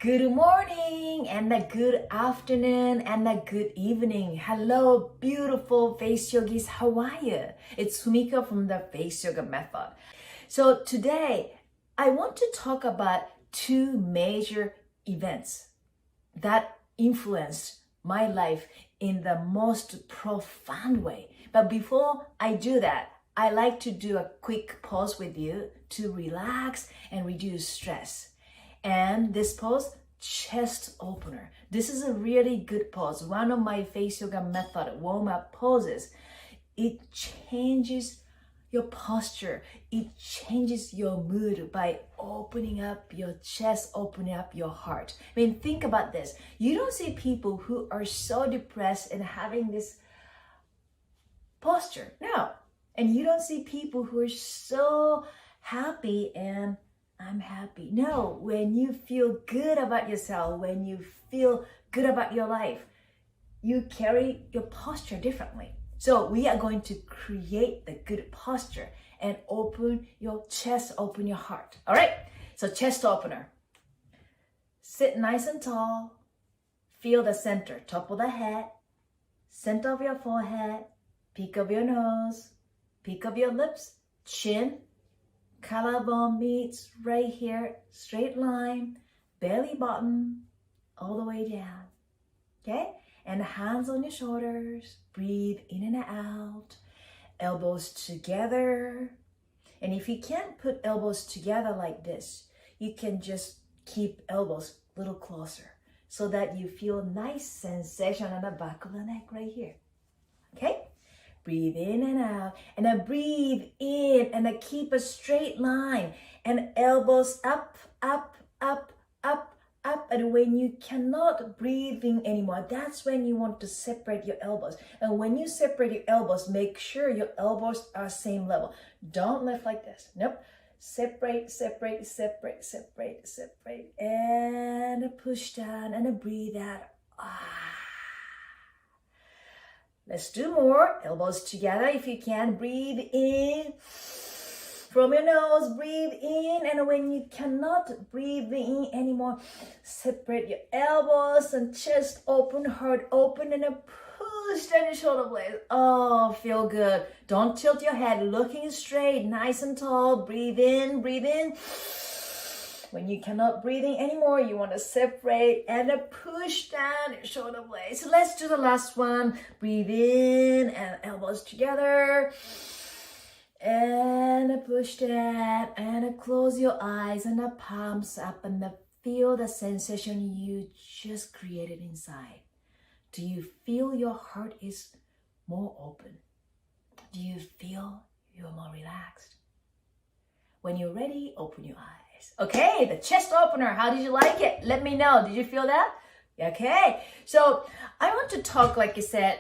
Good morning and a good afternoon and a good evening. Hello, beautiful face yogis. How are you? It's Sumika from the Face Yoga Method. So today, I want to talk about two major events that influenced my life in the most profound way. But before I do that, I like to do a quick pause with you to relax and reduce stress. And this pose, chest opener. This is a really good pose. One of my face yoga method warm-up poses. It changes your posture. It changes your mood by opening up your chest, opening up your heart. I mean, think about this. You don't see people who are so depressed and having this posture. No. And you don't see people who are so happy and I'm happy. No, when you feel good about yourself, when you feel good about your life, you carry your posture differently. So we are going to create the good posture and open your chest, open your heart. All right, so chest opener. Sit nice and tall. Feel the center, top of the head, center of your forehead, peak of your nose, peak of your lips, chin, collarbone meets right here, straight line, belly button, all the way down, okay? And hands on your shoulders, breathe in and out, elbows together. And if you can't put elbows together like this, you can just keep elbows a little closer so that you feel nice sensation on the back of the neck right here, okay? Breathe in and out, and then breathe in, and then keep a straight line, and elbows up, up, up, up, up. And when you cannot breathe in anymore, that's when you want to separate your elbows. And when you separate your elbows, make sure your elbows are same level. Don't lift like this. Nope. Separate, separate, separate, separate, separate, and push down, and breathe out. Let's do more. Elbows together if you can. Breathe in from your nose. Breathe in. And when you cannot breathe in anymore, separate your elbows and chest open, heart open, and push down your shoulder blades. Oh, feel good. Don't tilt your head. Looking straight, nice and tall. Breathe in, breathe in. When you cannot breathe in anymore, you want to separate and push down your shoulder blades. So let's do the last one. Breathe in and elbows together. And push down and close your eyes and the palms up and feel the sensation you just created inside. Do you feel your heart is more open? Do you feel you're more relaxed? When you're ready, open your eyes. Okay, the chest opener, how did you like it? Let me know. Did you feel that? Okay, so I want to talk, like I said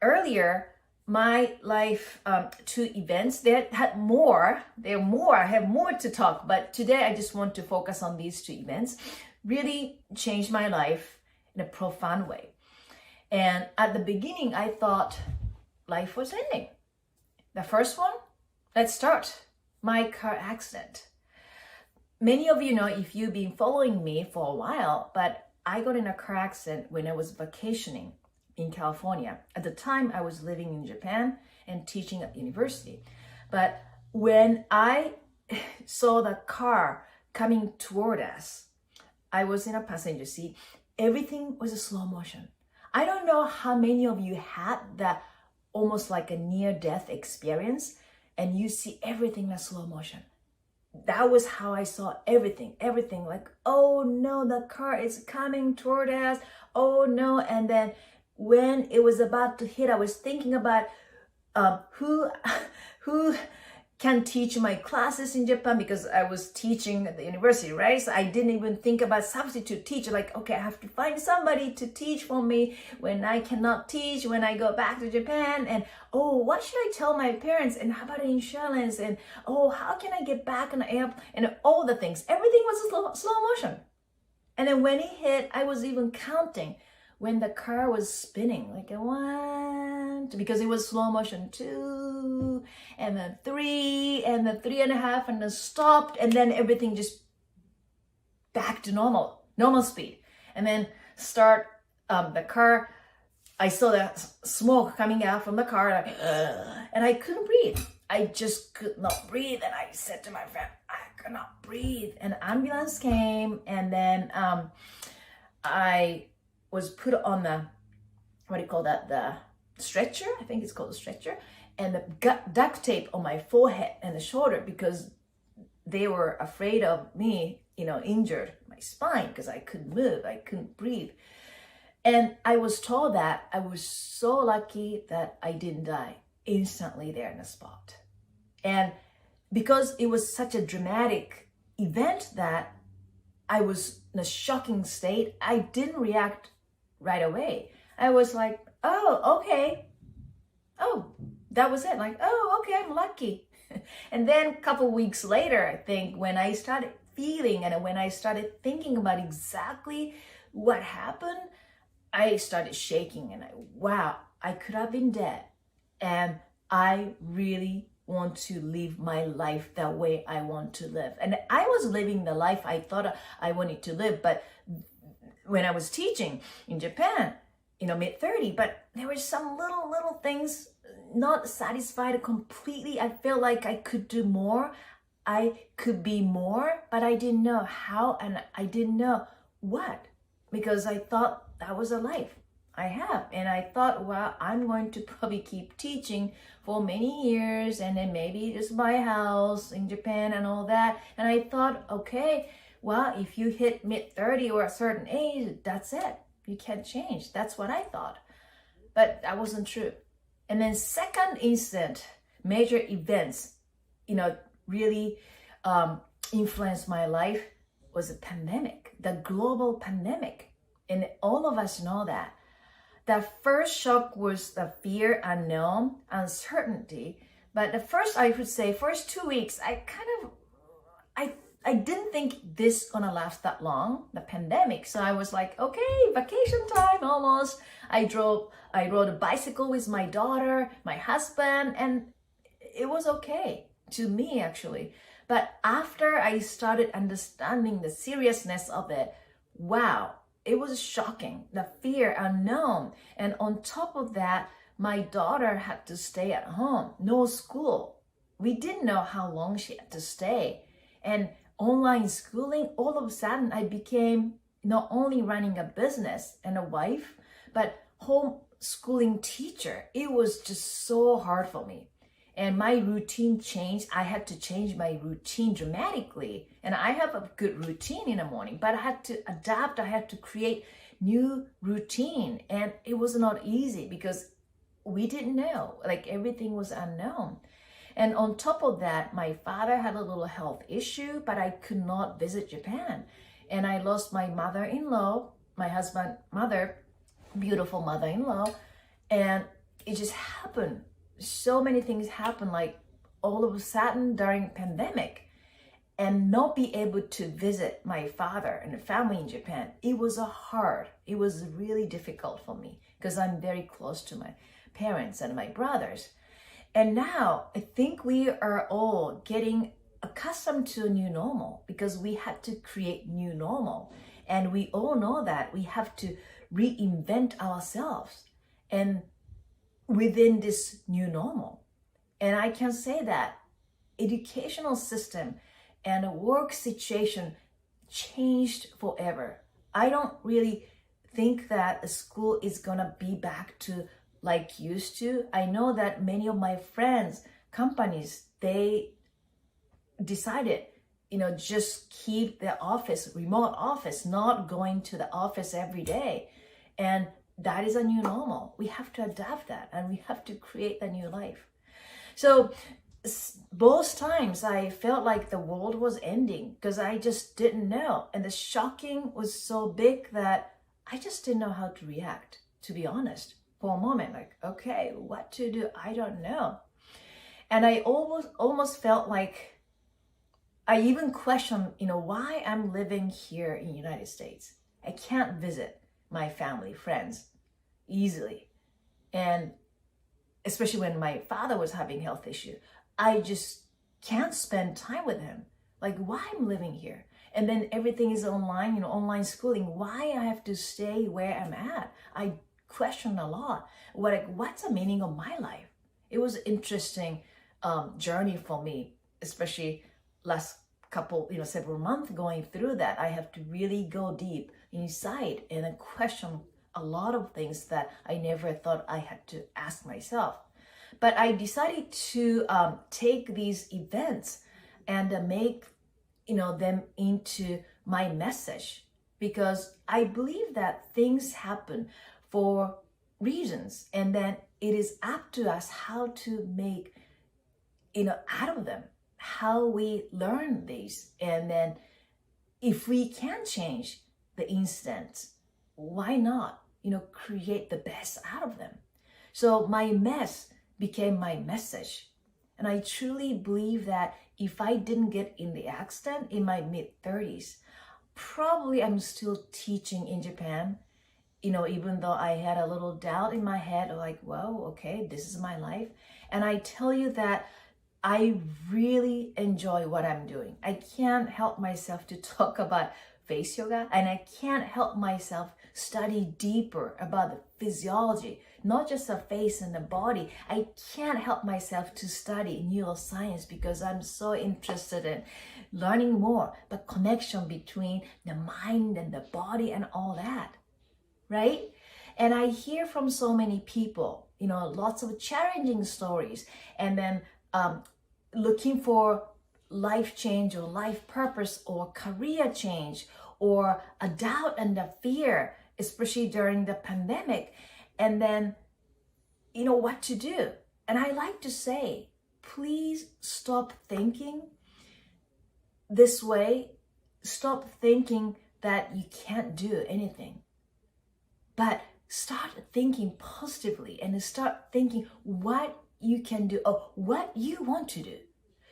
earlier, my life, two events. They had more. I have more to talk, but today I just want to focus on these two events. Really changed my life in a profound way. And at the beginning, I thought life was ending. The first one, let's start. My car accident. Many of you know if you've been following me for a while, but I got in a car accident when I was vacationing in California. At the time, I was living in Japan and teaching at university. But when I saw the car coming toward us, I was in a passenger seat. Everything was a slow motion. I don't know how many of you had that almost like a near-death experience and you see everything in slow motion. That was how I saw everything like, oh no, the car is coming toward us. Oh no. And then when it was about to hit, I was thinking about who can teach my classes in Japan because I was teaching at the university, right? So I didn't even think about substitute teacher. Like, okay, I have to find somebody to teach for me when I cannot teach, when I go back to Japan. And, oh, what should I tell my parents? And how about insurance? And, oh, how can I get back on the airplane? And all the things. Everything was slow motion. And then when it hit, I was even counting when the car was spinning, like a 1, because it was slow motion, 2, and then 3, and then 3.5, and then stopped, and then everything just back to normal. normal speed. And then start the car. I saw the smoke coming out from the car, and I couldn't breathe. I just could not breathe. And I said to my friend, I could not breathe. And ambulance came, and then I was put on the, what do you call that? The stretcher. I think it's called a stretcher. And the duct tape on my forehead and the shoulder, because they were afraid of me, injured my spine because I couldn't move. I couldn't breathe. And I was told that I was so lucky that I didn't die instantly there in the spot. And because it was such a dramatic event that I was in a shocking state, I didn't react right away. I was like, oh, okay. Oh, that was it. Like, oh, okay, I'm lucky. And then a couple weeks later, I think, when I started feeling and when I started thinking about exactly what happened, I started shaking, and wow, I could have been dead. And I really want to live my life the way I want to live. And I was living the life I thought I wanted to live. But when I was teaching in Japan, mid-30, but there were some little things not satisfied completely. I felt like I could do more. I could be more, but I didn't know how, and I didn't know what, because I thought that was a life I have. And I thought, well, I'm going to probably keep teaching for many years, and then maybe just buy a house in Japan and all that. And I thought, okay, well, if you hit mid-30 or a certain age, that's it. You can't change. That's what I thought. But that wasn't true. And then second instant, major events, really influenced my life was a pandemic, the global pandemic. And all of us know that. The first shock was the fear, unknown, uncertainty. But I would say, first 2 weeks, I didn't think this gonna last that long, the pandemic. So I was like, okay, vacation time almost. I rode a bicycle with my daughter, my husband, and it was okay to me, actually. But after I started understanding the seriousness of it, wow, it was shocking, the fear, unknown. And on top of that, my daughter had to stay at home, no school. We didn't know how long she had to stay. And online schooling, all of a sudden I became not only running a business and a wife, but homeschooling teacher. It was just so hard for me. And my routine changed. I had to change my routine dramatically. And I have a good routine in the morning, but I had to adapt. I had to create new routine. And it was not easy because we didn't know, like everything was unknown. And on top of that, my father had a little health issue, but I could not visit Japan. And I lost my mother-in-law, my husband's mother, beautiful mother-in-law. And it just happened. So many things happened, like all of a sudden during pandemic, and not be able to visit my father and the family in Japan. It was really difficult for me because I'm very close to my parents and my brothers. And now I think we are all getting accustomed to a new normal because we had to create new normal. And we all know that we have to reinvent ourselves and within this new normal. And I can say that educational system and the work situation changed forever. I don't really think that a school is gonna be back to like used to. I know that many of my friends, companies, they decided, just keep the office, remote office, not going to the office every day. And that is a new normal. We have to adapt that and we have to create a new life. So both times I felt like the world was ending because I just didn't know. And the shocking was so big that I just didn't know how to react, to be honest. For a moment, like, okay, what to do? I don't know. And I almost felt like I even questioned, why I'm living here in the United States. I can't visit my family, friends easily. And especially when my father was having health issue, I just can't spend time with him. Like, why I'm living here? And then everything is online, online schooling. Why I have to stay where I'm at? I question a lot. What's the meaning of my life? It was an interesting journey for me, especially last couple, several months going through that. I have to really go deep inside and then question a lot of things that I never thought I had to ask myself. But I decided to take these events and make them into my message, because I believe that things happen for reasons, and then it is up to us how to make out of them, how we learn these. And then if we can change the instant, why not create the best out of them? So my mess became my message. And I truly believe that if I didn't get in the accident in my mid-30s, probably I'm still teaching in Japan, even though I had a little doubt in my head, like, well, okay, this is my life. And I tell you that I really enjoy what I'm doing. I can't help myself to talk about face yoga, and I can't help myself study deeper about the physiology, not just the face and the body. I can't help myself to study neuroscience because I'm so interested in learning more, the connection between the mind and the body and all that, right? And I hear from so many people, lots of challenging stories, and then looking for life change or life purpose or career change, or a doubt and a fear, especially during the pandemic, and then what to do. And I like to say, please stop thinking this way. Stop thinking that you can't do anything, but start thinking positively and start thinking what you can do or what you want to do.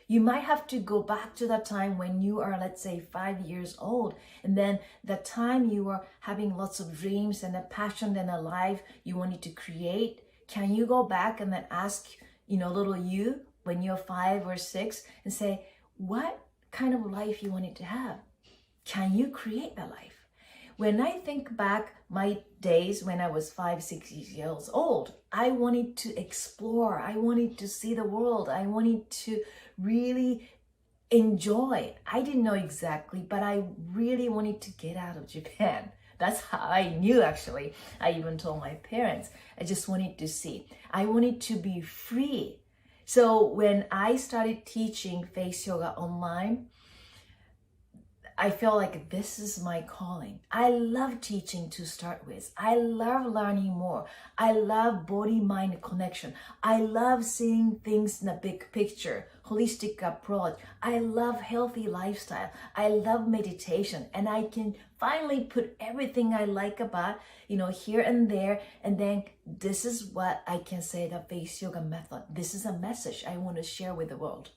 You might have to go back to the time when you are, let's say, 5 years old, and then the time you were having lots of dreams and a passion and a life you wanted to create. Can you go back and then ask, little you when you're 5 or 6 and say, what kind of life you wanted to have? Can you create that life? When I think back my days when I was 5, 6 years old, I wanted to explore. I wanted to see the world. I wanted to really enjoy. I didn't know exactly, but I really wanted to get out of Japan. That's how I knew, actually. I even told my parents. I just wanted to see. I wanted to be free. So when I started teaching face yoga online, I felt like this is my calling. I love teaching to start with. I love learning more. I love body-mind connection. I love seeing things in a big picture, holistic approach. I love healthy lifestyle. I love meditation. And I can finally put everything I like about, here and there. And then this is what I can say, the face yoga method. This is a message I want to share with the world.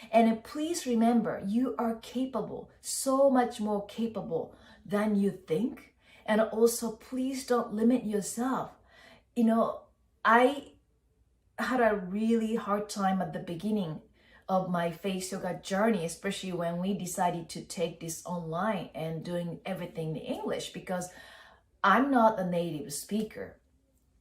And please remember, you are capable, so much more capable than you think. And also, please don't limit yourself. I had a really hard time at the beginning of my face yoga journey, especially when we decided to take this online and doing everything in English, because I'm not a native speaker.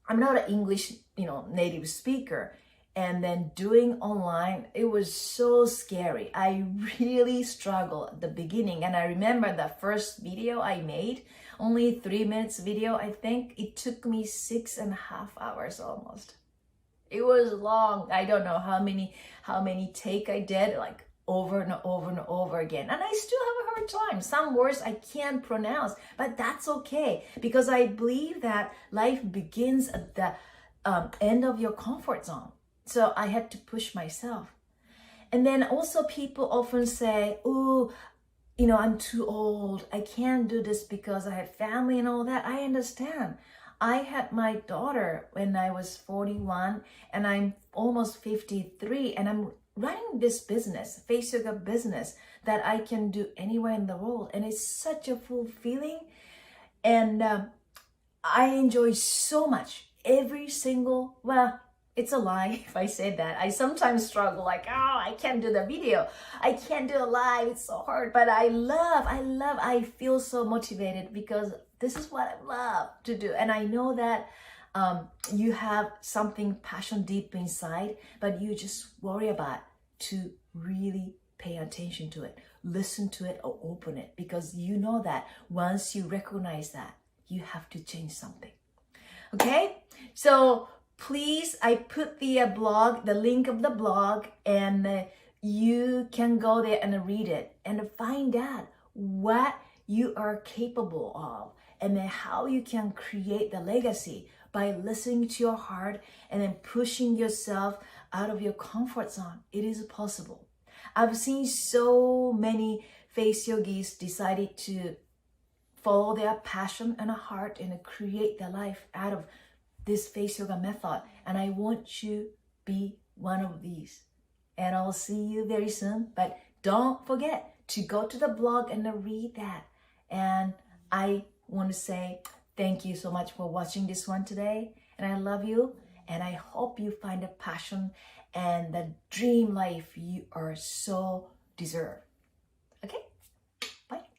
I'm not an English, native speaker. And then doing online, it was so scary. I really struggled at the beginning. And I remember the first video I made, only 3 minutes video, I think. It took me 6.5 hours almost. It was long. I don't know how many take I did, like over and over and over again. And I still have a hard time. Some words I can't pronounce, but that's okay. Because I believe that life begins at the end of your comfort zone. So I had to push myself. And then also people often say, oh, I'm too old. I can't do this because I have family and all that. I understand. I had my daughter when I was 41 and I'm almost 53, and I'm running this business, face yoga business, that I can do anywhere in the world. And it's such a fulfilling. And I enjoy so much every single, It's a lie if I say that. I sometimes struggle like, oh, I can't do the video. I can't do a live. It's so hard. But I feel so motivated because this is what I love to do. And I know that you have something passion deep inside, but you just worry about to really pay attention to it, listen to it, or open it, because you know that once you recognize that, you have to change something. Okay, so please, I put the blog, the link of the blog, and you can go there and read it and find out what you are capable of, and then how you can create the legacy by listening to your heart and then pushing yourself out of your comfort zone. It is possible. I've seen so many face yogis decided to follow their passion and a heart and create their life out of this face yoga method. And I want you be one of these. And I'll see you very soon. But don't forget to go to the blog and read that. And I want to say thank you so much for watching this one today. And I love you. And I hope you find a passion and the dream life you are so deserve.